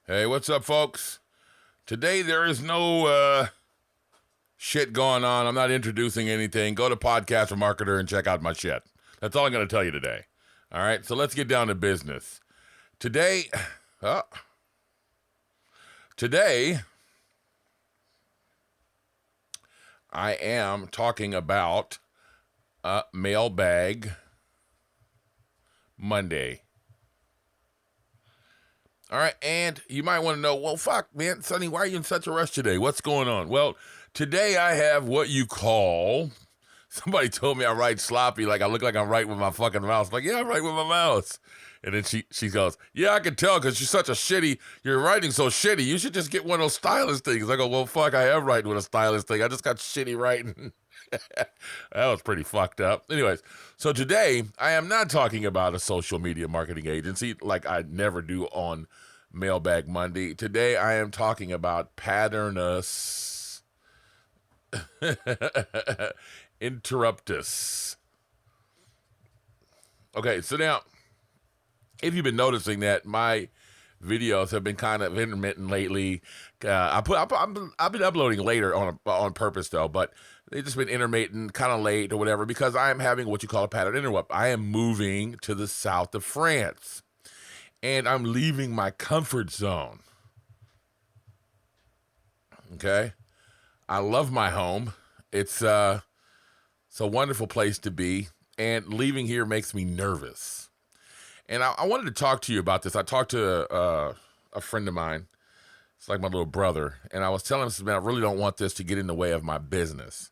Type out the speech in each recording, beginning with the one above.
Hey, what's up, folks? Today there is no shit going on. I'm not introducing anything. Go to Podcast or Marketer and check out my shit. That's all I'm going to tell you today. All right, so let's get down to business. Today, I am talking about Mailbag Monday. All right, and you might want to know, well, fuck, man, Sonny, why are you in such a rush today? What's going on? Well, today I have what you call, somebody told me I write sloppy, like I look like I'm writing with my fucking mouse. I'm like, yeah, I write with my mouse. And then she goes, yeah, I can tell because you're writing so shitty. You should just get one of those stylus things. I go, well, fuck, I am writing with a stylus thing. I just got shitty writing. That was pretty fucked up. Anyways, so today I am not talking about a social media marketing agency like I never do on Mailbag Monday. Today I am talking about patternus interruptus. Okay, so now, if you've been noticing that my videos have been kind of intermittent lately, I've been uploading later on purpose though, but they've just been intermittent, kind of late or whatever, because I am having what you call a pattern interrupt. I am moving to the south of France, and I'm leaving my comfort zone. Okay, I love my home. It's a wonderful place to be, and leaving here makes me nervous. And I wanted to talk to you about this. I talked to a friend of mine. It's like my little brother. And I was telling him, man, I really don't want this to get in the way of my business.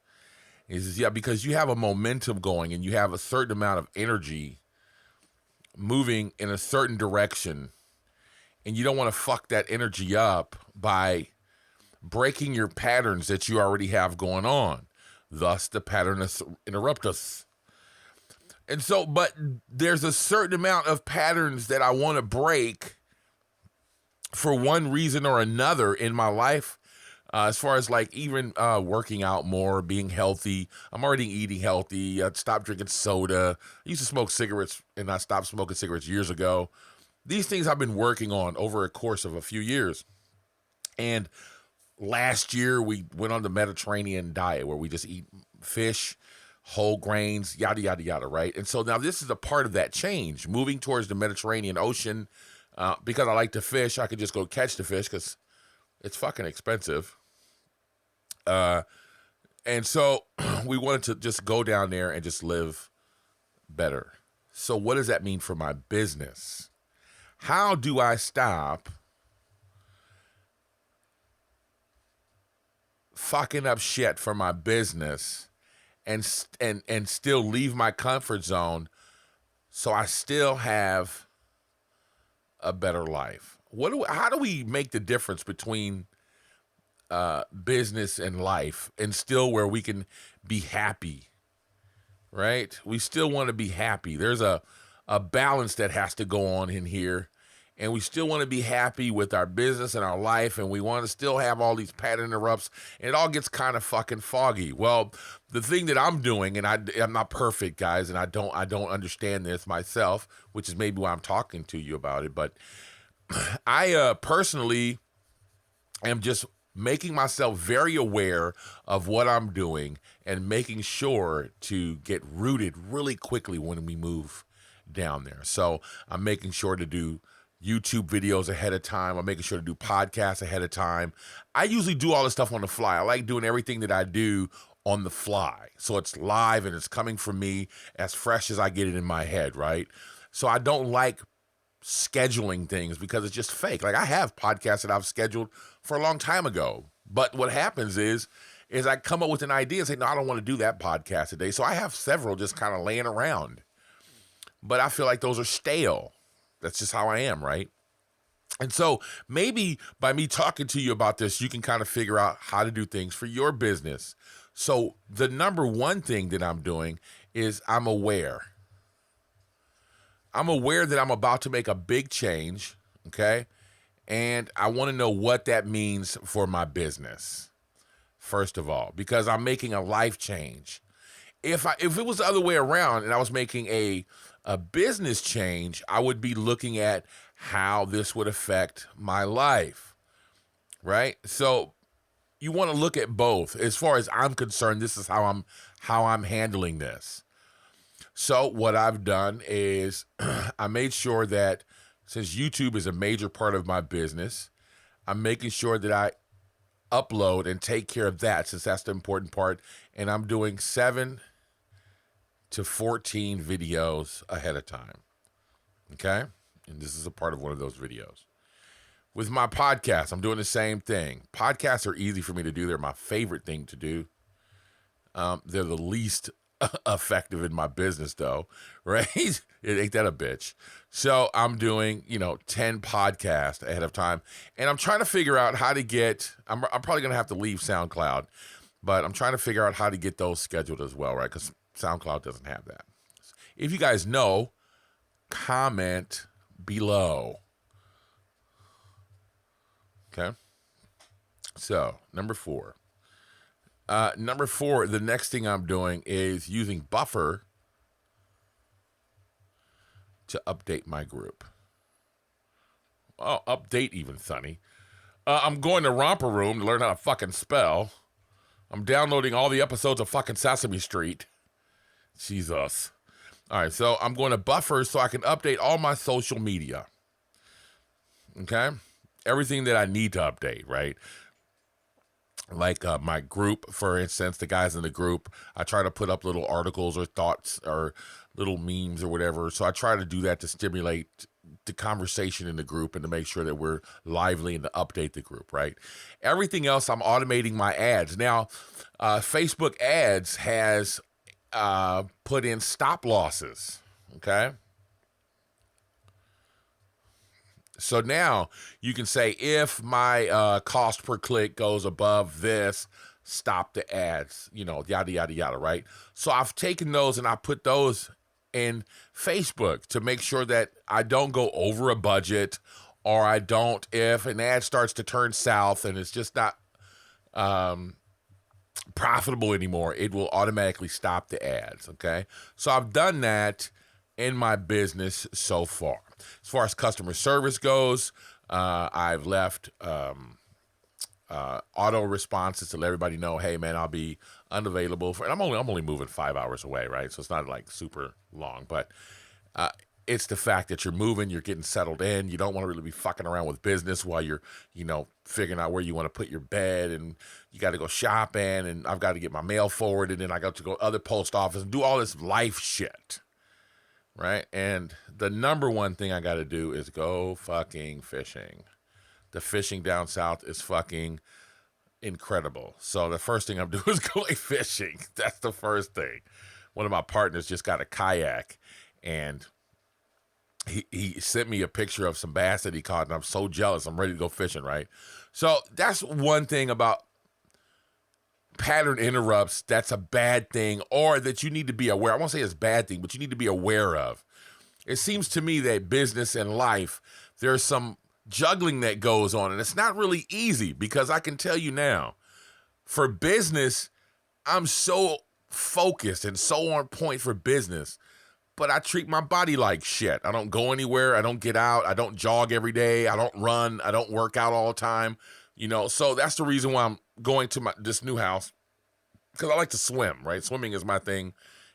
He says, yeah, because you have a momentum going and you have a certain amount of energy moving in a certain direction. And you don't want to fuck that energy up by breaking your patterns that you already have going on. Thus, the patternus interruptus. And so, but there's a certain amount of patterns that I want to break for one reason or another in my life, as far as like even working out more, being healthy. I'm already eating healthy. I stopped drinking soda. I used to smoke cigarettes, and I stopped smoking cigarettes years ago. These things I've been working on over a course of a few years. And last year, we went on the Mediterranean diet where we just eat fish, whole grains, yada, yada, yada, right? And so now this is a part of that change, moving towards the Mediterranean Ocean. Because I like to fish, I could just go catch the fish because it's fucking expensive. And so we wanted to just go down there and just live better. So what does that mean for my business? How do I stop fucking up shit for my business and still leave my comfort zone so I still have a better life? How do we make the difference between business and life and still where we can be happy, right? We still want to be happy. There's a balance that has to go on in here. And we still want to be happy with our business and our life, and we want to still have all these pattern interrupts, and it all gets kind of fucking foggy. Well, the thing that I'm doing, and I'm not perfect, guys, and I don't understand this myself, which is maybe why I'm talking to you about it, but I personally am just making myself very aware of what I'm doing and making sure to get rooted really quickly when we move down there. So I'm making sure to do YouTube videos ahead of time. I'm making sure to do podcasts ahead of time. I usually do all this stuff on the fly. I like doing everything that I do on the fly. So it's live and it's coming from me as fresh as I get it in my head, right? So I don't like scheduling things because it's just fake. Like I have podcasts that I've scheduled for a long time ago. But what happens is I come up with an idea and say, no, I don't want to do that podcast today. So I have several just kind of laying around. But I feel like those are stale. That's just how I am, right? And so maybe by me talking to you about this, you can kind of figure out how to do things for your business. So the number one thing that I'm doing is I'm aware. I'm aware that I'm about to make a big change, okay? And I want to know what that means for my business, first of all, because I'm making a life change. If it was the other way around and I was making a business change, I would be looking at how this would affect my life, right? So you want to look at both. As far as I'm concerned, this is how I'm handling this. So what I've done is I made sure that since YouTube is a major part of my business, I'm making sure that I upload and take care of that, since that's the important part. And I'm doing 7 to 14 videos ahead of time. Okay? And this is a part of one of those videos. With my podcast, I'm doing the same thing. Podcasts are easy for me to do. They're my favorite thing to do. They're the least effective in my business, though, right? Ain't that a bitch? So I'm doing, 10 podcasts ahead of time, and I'm trying to figure out how to get. I'm probably gonna have to leave SoundCloud, but I'm trying to figure out how to get those scheduled as well, right? Because SoundCloud doesn't have that. If you guys know, comment below. Okay. So number 4. The next thing I'm doing is using Buffer to update my group. Oh, update even, Sonny. I'm going to Romper Room to learn how to fucking spell. I'm downloading all the episodes of fucking Sesame Street. Jesus. All right, so I'm going to Buffer so I can update all my social media. Okay? Everything that I need to update, right? Like my group, for instance, the guys in the group, I try to put up little articles or thoughts or little memes or whatever. So I try to do that to stimulate the conversation in the group and to make sure that we're lively and to update the group, right? Everything else, I'm automating my ads. Now, Facebook ads has put in stop losses, okay? So now you can say, if my cost per click goes above this, stop the ads, yada, yada, yada, right? So I've taken those and I put those in Facebook to make sure that I don't go over a budget, or I don't, if an ad starts to turn south and it's just not profitable anymore, it will automatically stop the ads, okay? So I've done that in my business so far. As far as customer service goes, I've left auto responses to let everybody know, hey man, I'll be unavailable for. And I'm only moving 5 hours away, right? So it's not like super long, but it's the fact that you're moving, you're getting settled in. You don't want to really be fucking around with business while you're, figuring out where you want to put your bed, and you got to go shopping, and I've got to get my mail forwarded, and I got to go other post office and do all this life shit. Right? And the number one thing I got to do is go fucking fishing. The fishing down south is fucking incredible. So the first thing I'm doing is going fishing. That's the first thing. One of my partners just got a kayak, and he sent me a picture of some bass that he caught, and I'm so jealous. I'm ready to go fishing, right? So that's one thing about pattern interrupts that's a bad thing, or that you need to be aware. I won't say it's a bad thing, but you need to be aware of. It seems to me that business and life, there's some juggling that goes on, and it's not really easy, because I can tell you now, for business, I'm so focused and so on point for business, but I treat my body like shit. I don't go anywhere. I don't get out. I don't jog every day. I don't run. I don't work out all the time. So that's the reason why I'm going to this new house, because I like to swim, right? Swimming is my thing,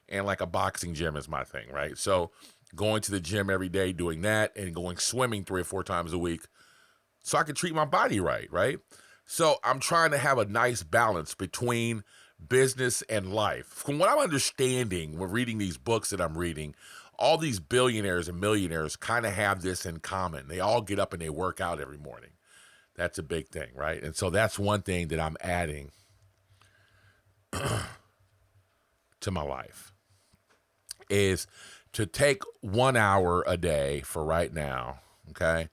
and like a boxing gym is my thing, right? So going to the gym every day, doing that, and going swimming 3 or 4 times a week so I can treat my body right? So I'm trying to have a nice balance between business and life. From what I'm understanding when reading these books that I'm reading, all these billionaires and millionaires kind of have this in common. They all get up and they work out every morning. That's a big thing, right? And so that's one thing that I'm adding to my life, is to take 1 hour a day for right now, okay?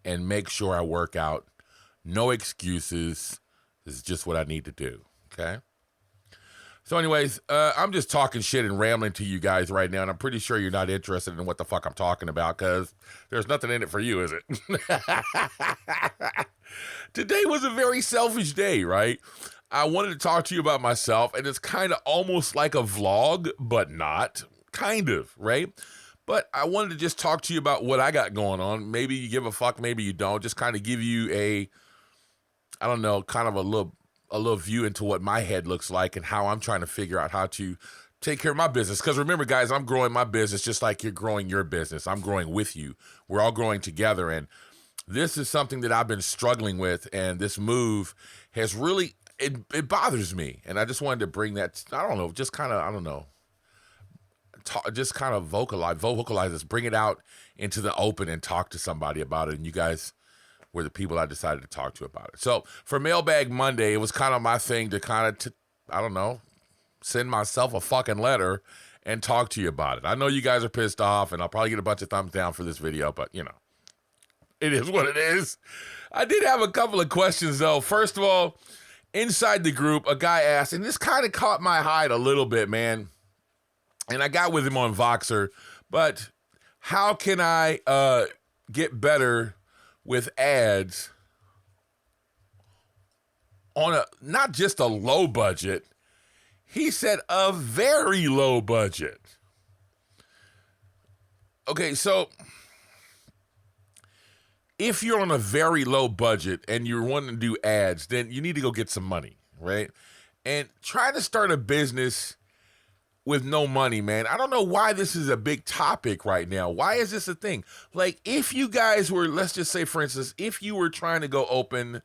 And make sure I work out. No excuses. This is just what I need to do, okay? So anyways, I'm just talking shit and rambling to you guys right now, and I'm pretty sure you're not interested in what the fuck I'm talking about, because there's nothing in it for you, is it? Today was a very selfish day, right? I wanted to talk to you about myself, and it's kind of almost like a vlog, but not. Kind of, right? But I wanted to just talk to you about what I got going on. Maybe you give a fuck, maybe you don't. Just kind of give you a, I don't know, kind of a little view into what my head looks like and how I'm trying to figure out how to take care of my business. Because remember, guys, I'm growing my business just like you're growing your business. I'm growing with you. We're all growing together. And this is something that I've been struggling with. And this move has really, it bothers me. And I just wanted to bring that, I don't know, just kind of, I don't know, just kind of vocalize this, bring it out into the open and talk to somebody about it. And you guys were the people I decided to talk to about it. So for Mailbag Monday, it was kind of my thing to kind of, I don't know, send myself a fucking letter and talk to you about it. I know you guys are pissed off, and I'll probably get a bunch of thumbs down for this video, but, you know, it is what it is. I did have a couple of questions, though. First of all, inside the group, a guy asked, and this kind of caught my hide a little bit, man, and I got with him on Voxer, but how can I get better with ads on a, not just a low budget, he said a very low budget. Okay, so if you're on a very low budget and you're wanting to do ads, then you need to go get some money, right? And try to start a business with no money, man. I don't know why this is a big topic right now. Why is this a thing? Like, if you guys were, let's just say, for instance, if you were trying to go open,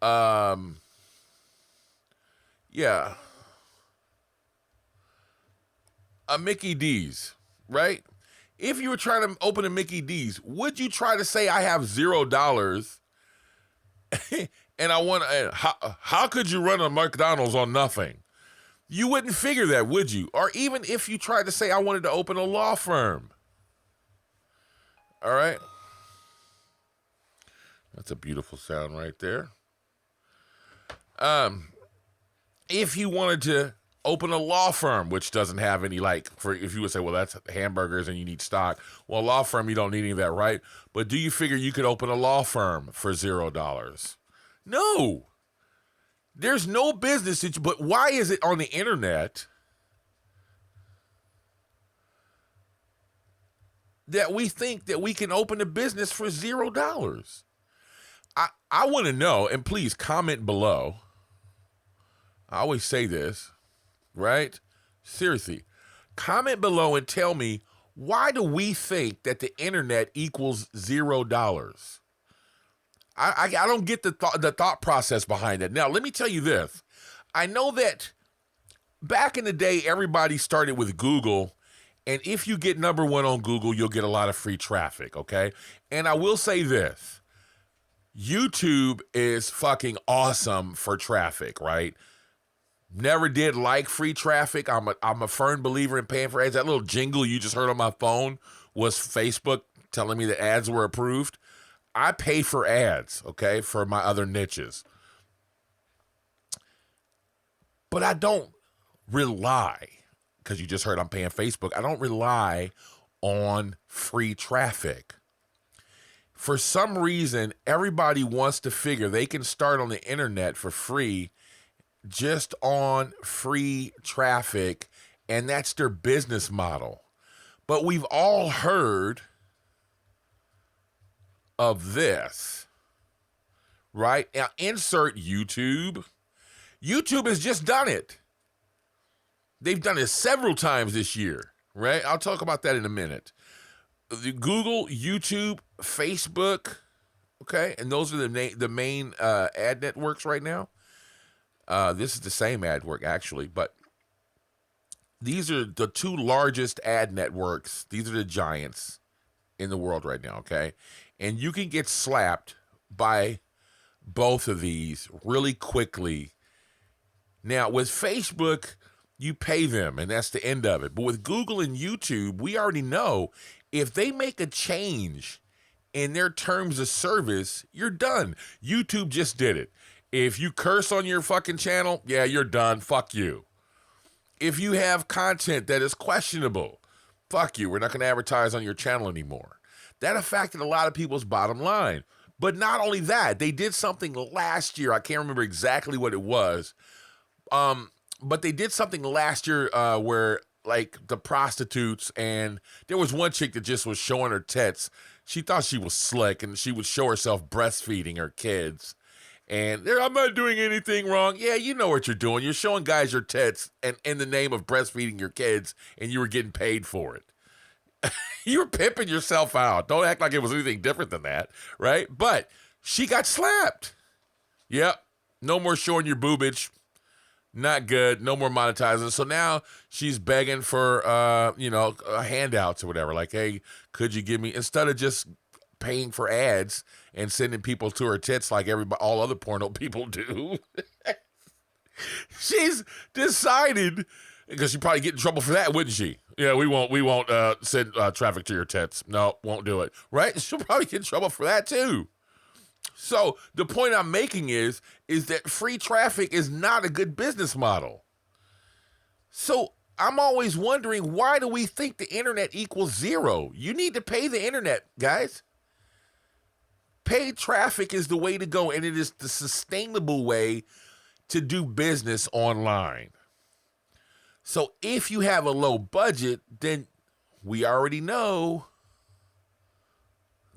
a Mickey D's, right? If you were trying to open a Mickey D's, would you try to say I have $0 and I want to, how could you run a McDonald's on nothing? You wouldn't figure that, would you? Or even if you tried to say, I wanted to open a law firm. All right. That's a beautiful sound right there. If you wanted to open a law firm, which doesn't have any, like, for if you would say, well, that's hamburgers and you need stock. Well, a law firm, you don't need any of that, right? But do you figure you could open a law firm for $0? No. There's no business, but why is it on the internet that we think that we can open a business for $0? I want to know, and please comment below. I always say this, right? Seriously, comment below and tell me, why do we think that the internet equals $0? I don't get the thought process behind it. Now, let me tell you this. I know that back in the day, everybody started with Google, and if you get number one on Google, you'll get a lot of free traffic, okay? And I will say this. YouTube is fucking awesome for traffic, right? Never did like free traffic. I'm a firm believer in paying for ads. That little jingle you just heard on my phone was Facebook telling me that ads were approved. I pay for ads, okay, for my other niches. But I don't rely, because you just heard I'm paying Facebook, I don't rely on free traffic. For some reason, everybody wants to figure they can start on the internet for free just on free traffic, and that's their business model. But we've all heard of this, right? Now, insert YouTube. YouTube has just done it. They've done it several times this year, right? I'll talk about that in a minute. Google, YouTube, Facebook, okay? And those are the main ad networks right now. This is the same ad network, actually, but these are the two largest ad networks. These are the giants in the world right now, okay? And you can get slapped by both of these really quickly. Now, with Facebook, you pay them, and that's the end of it. But with Google and YouTube, we already know if they make a change in their terms of service, you're done. YouTube just did it. If you curse on your fucking channel, yeah, you're done. Fuck you. If you have content that is questionable, fuck you. We're not going to advertise on your channel anymore. That affected a lot of people's bottom line. But not only that, they did something last year. I can't remember exactly what it was. But they did something last year where like the prostitutes, and there was one chick that just was showing her tits. She thought she was slick, and she would show herself breastfeeding her kids. And I'm not doing anything wrong. Yeah, you know what you're doing. You're showing guys your tits and in the name of breastfeeding your kids, and you were getting paid for it. You were pimping yourself out. Don't act like it was anything different than that, right? But she got slapped. Yep. No more showing your boobage. Not good. No more monetizing. So now she's begging for, handouts or whatever. Like, hey, could you give me, instead of just paying for ads and sending people to her tits like all other porno people do, she's decided, because she'd probably get in trouble for that, wouldn't she? Yeah, we won't send traffic to your tits. No, won't do it. Right? She'll probably get in trouble for that too. So the point I'm making is that free traffic is not a good business model. So I'm always wondering, why do we think the internet equals zero? You need to pay the internet, guys. Paid traffic is the way to go, and it is the sustainable way to do business online. So if you have a low budget, then we already know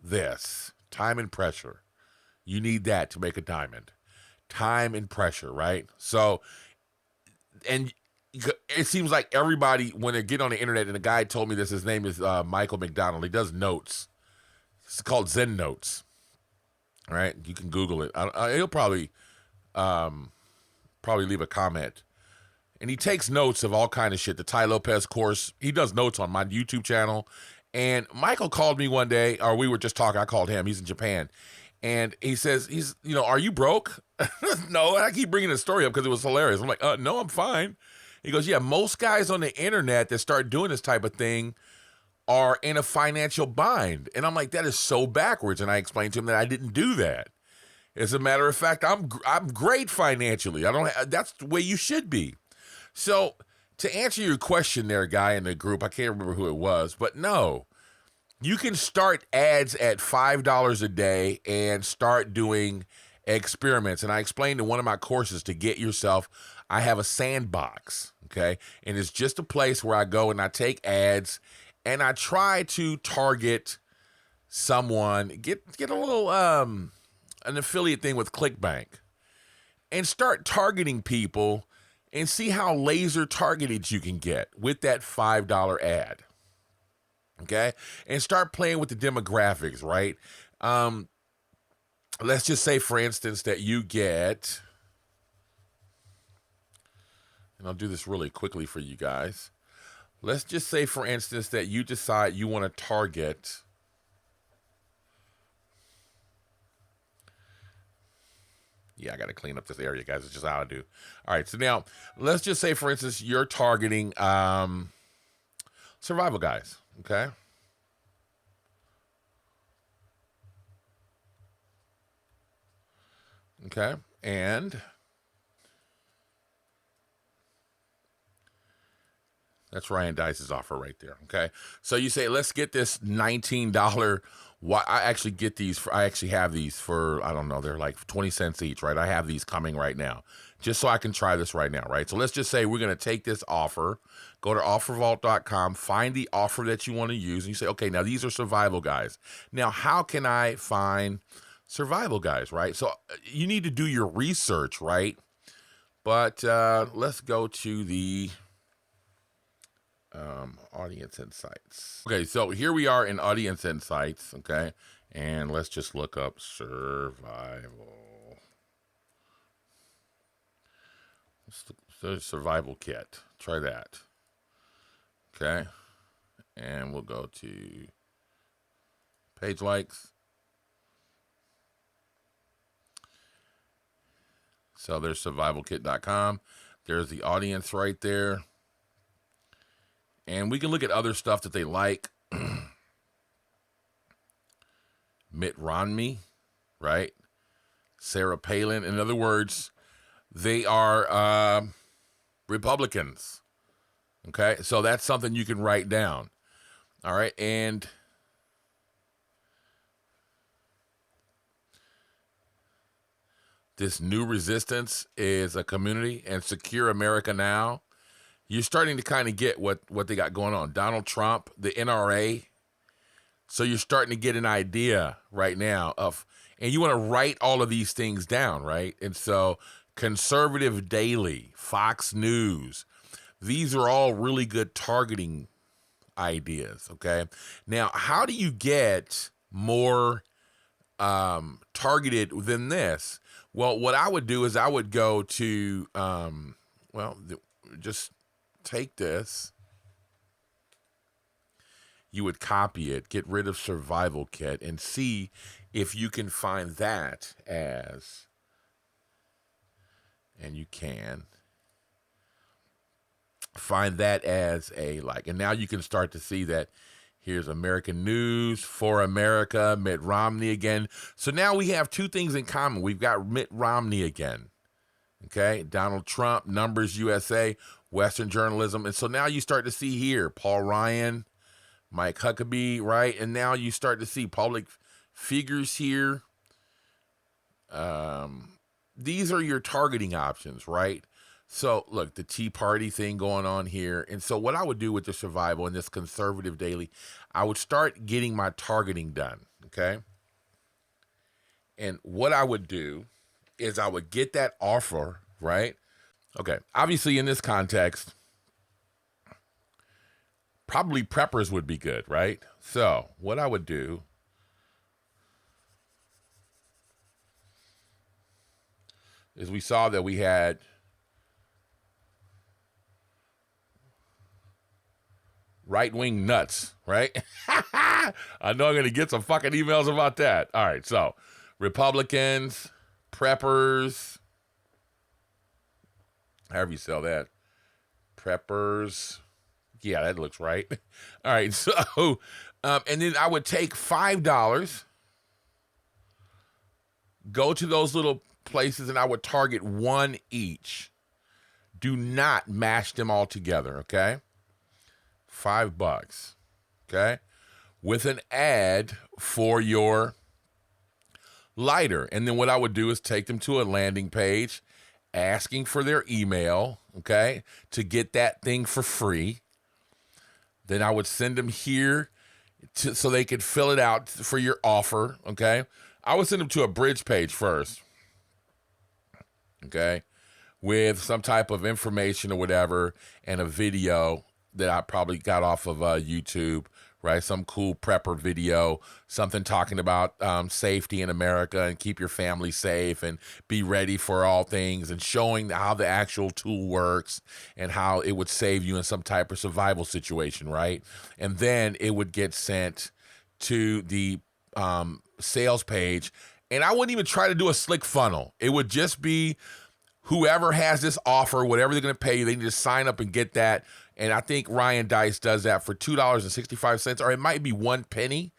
this: time and pressure. You need that to make a diamond. Time and pressure, right? So, and it seems like everybody, when they get on the internet, and a guy told me this, his name is Michael McDonald. He does notes. It's called Zen Notes. All right? You can Google it. He'll probably leave a comment. And he takes notes of all kind of shit. The Tai Lopez course. He does notes on my YouTube channel. And Michael called me one day, or we were just talking. I called him. He's in Japan. And he says, are you broke? No, and I keep bringing the story up because it was hilarious. I'm like, no, I'm fine. He goes, yeah, most guys on the internet that start doing this type of thing are in a financial bind. And I'm like, that is so backwards. And I explained to him that I didn't do that. As a matter of fact, I'm great financially. That's the way you should be. So to answer your question there, guy in the group, I can't remember who it was, but no. You can start ads at $5 a day and start doing experiments. And I explained in one of my courses, to get yourself, I have a sandbox, okay? And it's just a place where I go and I take ads and I try to target someone, get a little an affiliate thing with ClickBank, and start targeting people and see how laser targeted you can get with that $5 ad. Okay, and start playing with the demographics, right? Let's just say, for instance, that you get, and I'll do this really quickly for you guys. Let's just say, for instance, that you decide you want to target I got to clean up this area, guys. It's just how I do. All right, so now let's just say, for instance, you're targeting survival guys. Okay. Okay. And that's Ryan Dice's offer right there. Okay. So you say, let's get this $19. I actually have these for, I don't know, they're like 20 cents each, right? I have these coming right now, just so I can try this right now, right? So let's just say we're going to take this offer, go to offervault.com, find the offer that you want to use, and you say, okay, now these are survival guys. Now, how can I find survival guys, right? So you need to do your research, right? But let's go to the audience insights. Okay, so here we are in audience insights, okay? And let's just look up survival. Survival kit. Try that. Okay. And we'll go to page likes. So there's survivalkit.com. There's the audience right there. And we can look at other stuff that they like. Mitt Romney, right? Sarah Palin. In other words, they are Republicans. Okay, so that's something you can write down. All right, and this new resistance is a community, and Secure America Now. you're starting to kind of get what they got going on. Donald Trump, the NRA. So you're starting to get an idea right now of, and you want to write all of these things down, right? And so Conservative Daily, Fox News, these are all really good targeting ideas, okay? Now, how do you get more targeted than this? Well, what I would do is I would go to, just take this. You would copy it, get rid of Survival Kit, and see if you can find that as, and you can find that as a like, and now you can start to see that here's American News, For America, Mitt Romney again. So now we have two things in common. We've got Mitt Romney again, okay? Donald Trump, Numbers USA, Western Journalism. And so now you start to see here, Paul Ryan, Mike Huckabee, right? And now you start to see public figures here. These are your targeting options, right? So, look, the Tea Party thing going on here. And so what I would do with the Survival and this Conservative Daily, I would start getting my targeting done, okay? And what I would do is I would get that offer, right? Okay, obviously in this context, probably preppers would be good, right? So what I would do is we saw that we had right-wing nuts, right? I know I'm going to get some fucking emails about that. All right, so Republicans, preppers, however you sell that, preppers. Yeah, that looks right. All right, so, and then I would take $5, go to those little places, and I would target one each. Do not mash them all together, okay? $5, okay? With an ad for your lighter. And then what I would do is take them to a landing page asking for their email, okay, to get that thing for free. Then I would send them here so they could fill it out for your offer, okay? I would send them to a bridge page first, okay, with some type of information or whatever and a video that I probably got off of YouTube, right? Some cool prepper video, something talking about safety in America and keep your family safe and be ready for all things, and showing how the actual tool works and how it would save you in some type of survival situation, right? And then it would get sent to the sales page, and I wouldn't even try to do a slick funnel. It would just be whoever has this offer, whatever they're going to pay you, they need to sign up and get that. And I think Ryan Dice does that for $2.65, or it might be 1 penny.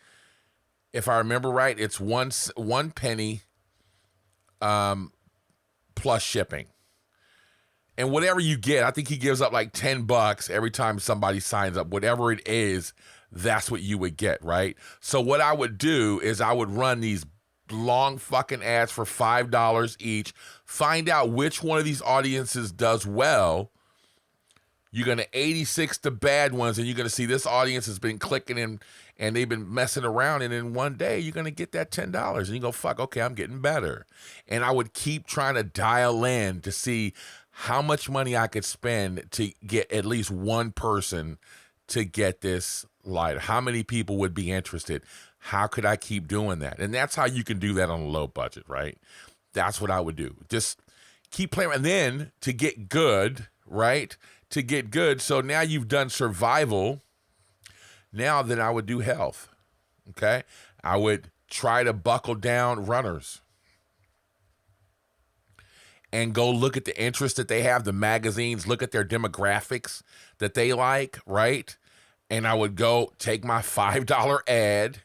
If I remember right, it's one penny plus shipping. And whatever you get, I think he gives up like $10 every time somebody signs up. Whatever it is, that's what you would get, right? So what I would do is I would run these long fucking ads for $5 each, find out which one of these audiences does well. You're going to 86 the bad ones, and you're going to see this audience has been clicking in and they've been messing around, and in one day you're going to get that $10 and you go, fuck, okay, I'm getting better. And I would keep trying to dial in to see how much money I could spend to get at least one person to get this lighter. How many people would be interested? How could I keep doing that? And that's how you can do that on a low budget, right? That's what I would do. Just keep playing. And then to get good, right? To get good. So now you've done survival. Now then I would do health. Okay. I would try to buckle down runners and go look at the interest that they have, the magazines, look at their demographics that they like, right? And I would go take my $5 ad,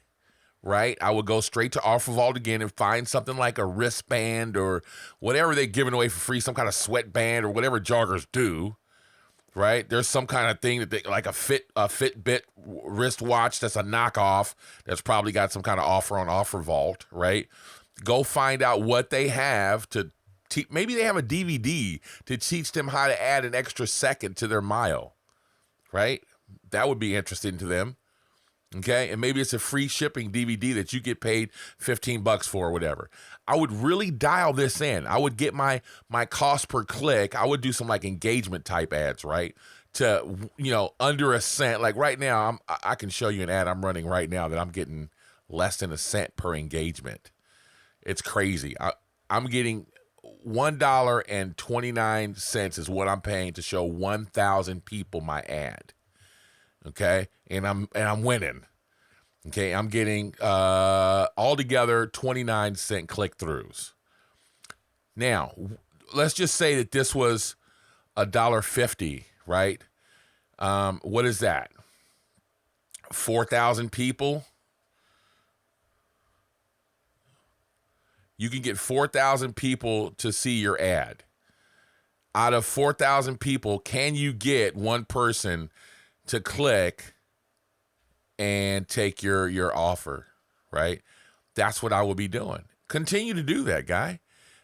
right? I would go straight to Offer Vault again and find something like a wristband or whatever they're giving away for free, some kind of sweatband or whatever joggers do, right? There's some kind of thing that they, like a Fitbit wristwatch that's a knockoff that's probably got some kind of offer on Offer Vault, right? Go find out what they have to maybe they have a DVD to teach them how to add an extra second to their mile, right? That would be interesting to them. Okay, and maybe it's a free shipping DVD that you get paid $15 for or whatever. I would really dial this in. I would get my cost per click. I would do some like engagement type ads, right? To, under a cent. Like right now, I can show you an ad I'm running right now that I'm getting less than a cent per engagement. It's crazy. I'm getting $1.29 is what I'm paying to show 1,000 people my ad. Okay, and I'm winning. Okay, I'm getting altogether 29-cent click-throughs. Now, let's just say that this was $1.50, right? What is that? 4,000 people. You can get 4,000 people to see your ad. Out of 4,000 people, can you get one person to click and take your offer, right? That's what I will be doing. Continue to do that, guy.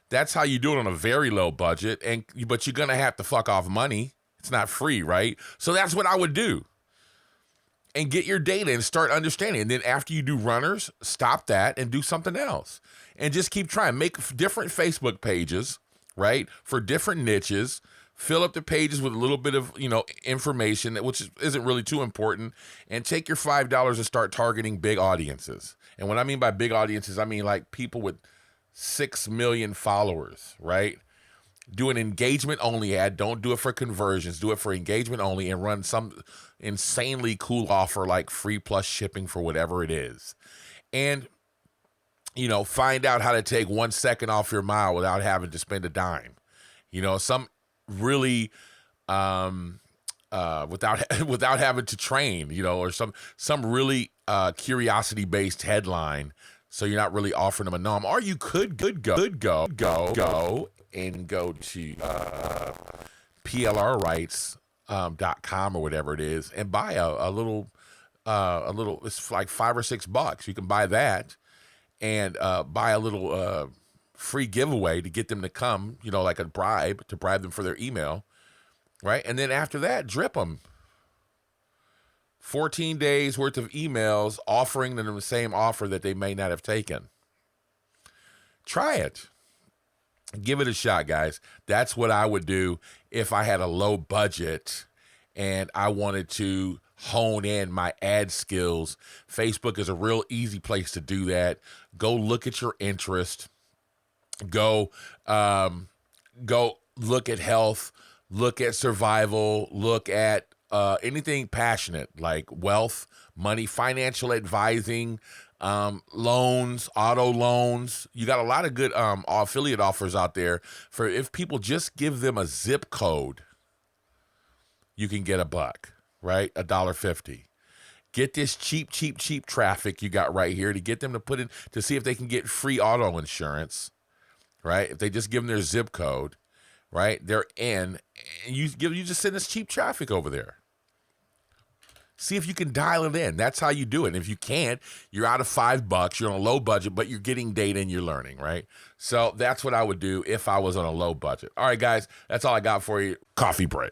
That's how you do it on a very low budget, but you're going to have to fuck off money. It's not free, right? So that's what I would do. And get your data and start understanding. And then after you do runners, stop that and do something else. And just keep trying. Make different Facebook pages, right, for different niches. Fill up the pages with a little bit of, information, which isn't really too important, and take your $5 and start targeting big audiences. And what I mean by big audiences, I mean like people with 6 million followers, right? Do an engagement only ad. Don't do it for conversions. Do it for engagement only and run some insanely cool offer like free plus shipping for whatever it is. And, find out how to take 1 second off your mile without having to spend a dime. Some really without having to train, or some really curiosity based headline, so you're not really offering them a nom. Or you could go and go to plrrights.com or whatever it is and buy a little it's like $5 or $6. You can buy that and buy a little free giveaway to get them to come, like a bribe, to bribe them for their email, right? And then after that, drip them. 14 days worth of emails offering them the same offer that they may not have taken. Try it. Give it a shot, guys. That's what I would do if I had a low budget and I wanted to hone in my ad skills. Facebook is a real easy place to do that. Go look at your interest. Go look at health, look at survival, look at anything passionate like wealth, money, financial advising, loans, auto loans. You got a lot of good affiliate offers out there for if people just give them a zip code, you can get $1, right? $1.50. Get this cheap traffic you got right here to get them to put in to see if they can get free auto insurance. Right? If they just give them their zip code, right? They're in, and you just send this cheap traffic over there. See if you can dial it in. That's how you do it. And if you can't, you're out of $5. You're on a low budget, but you're getting data and you're learning, right? So that's what I would do if I was on a low budget. All right, guys, that's all I got for you. Coffee break.